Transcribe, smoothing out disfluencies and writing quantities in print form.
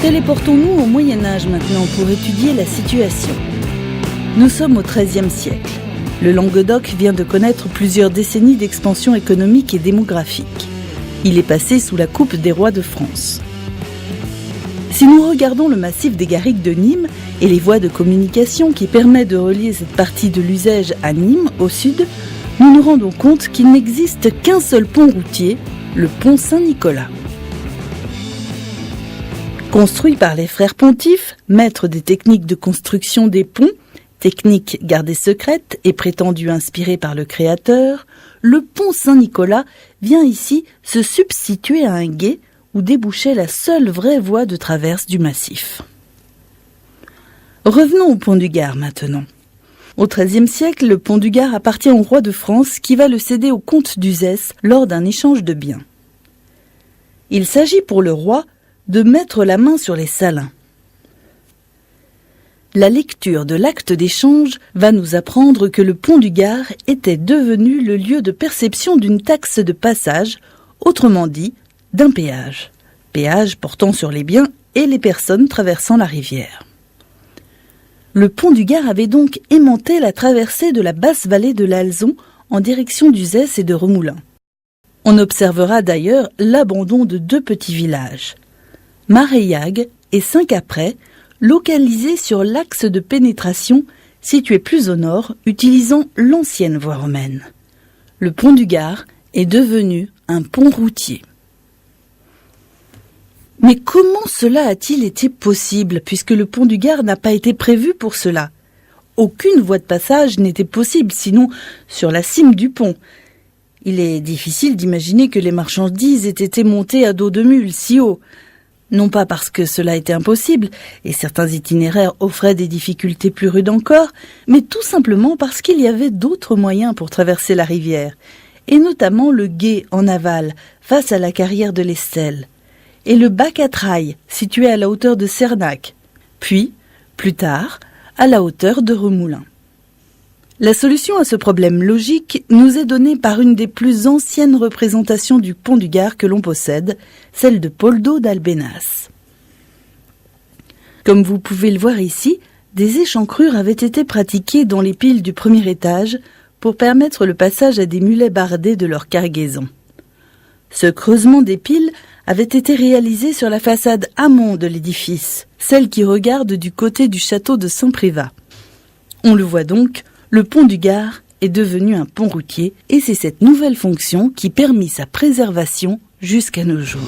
Téléportons-nous au Moyen-Âge maintenant pour étudier la situation. Nous sommes au XIIIe siècle. Le Languedoc vient de connaître plusieurs décennies d'expansion économique et démographique. Il est passé sous la coupe des rois de France. Si nous regardons le massif des garrigues de Nîmes et les voies de communication qui permettent de relier cette partie de l'Uzège à Nîmes, au sud, nous nous rendons compte qu'il n'existe qu'un seul pont routier, le pont Saint-Nicolas. Construit par les frères pontifes, maîtres des techniques de construction des ponts, technique gardée secrète et prétendue inspirée par le Créateur, le pont Saint-Nicolas vient ici se substituer à un gué où débouchait la seule vraie voie de traverse du massif. Revenons au pont du Gard maintenant. Au XIIIe siècle, le pont du Gard appartient au roi de France qui va le céder au comte d'Uzès lors d'un échange de biens. Il s'agit pour le roi de mettre la main sur les salins. La lecture de l'acte d'échange va nous apprendre que le pont du Gard était devenu le lieu de perception d'une taxe de passage, autrement dit, d'un péage. Péage portant sur les biens et les personnes traversant la rivière. Le pont du Gard avait donc aimanté la traversée de la basse vallée de l'Alzon en direction d'Uzès et de Remoulins. On observera d'ailleurs l'abandon de 2 petits villages, Mareillac et Saint-Caprais, localisés sur l'axe de pénétration situé plus au nord, utilisant l'ancienne voie romaine. Le pont du Gard est devenu un pont routier. Mais comment cela a-t-il été possible, puisque le pont du Gard n'a pas été prévu pour cela ? Aucune voie de passage n'était possible, sinon sur la cime du pont. Il est difficile d'imaginer que les marchandises aient été montées à dos de mule si haut. Non pas parce que cela était impossible, et certains itinéraires offraient des difficultés plus rudes encore, mais tout simplement parce qu'il y avait d'autres moyens pour traverser la rivière, et notamment le gué en aval, face à la carrière de l'Estelle, et le bac à traille, situé à la hauteur de Cernac, puis, plus tard, à la hauteur de Remoulins. La solution à ce problème logique nous est donnée par une des plus anciennes représentations du pont du Gard que l'on possède, celle de Poldo d'Albénas. Comme vous pouvez le voir ici, des échancrures avaient été pratiquées dans les piles du premier étage pour permettre le passage à des mulets bardés de leur cargaison. Ce creusement des piles avait été réalisé sur la façade amont de l'édifice, celle qui regarde du côté du château de Saint-Privat. On le voit donc, le pont du Gard est devenu un pont routier et c'est cette nouvelle fonction qui permit sa préservation jusqu'à nos jours.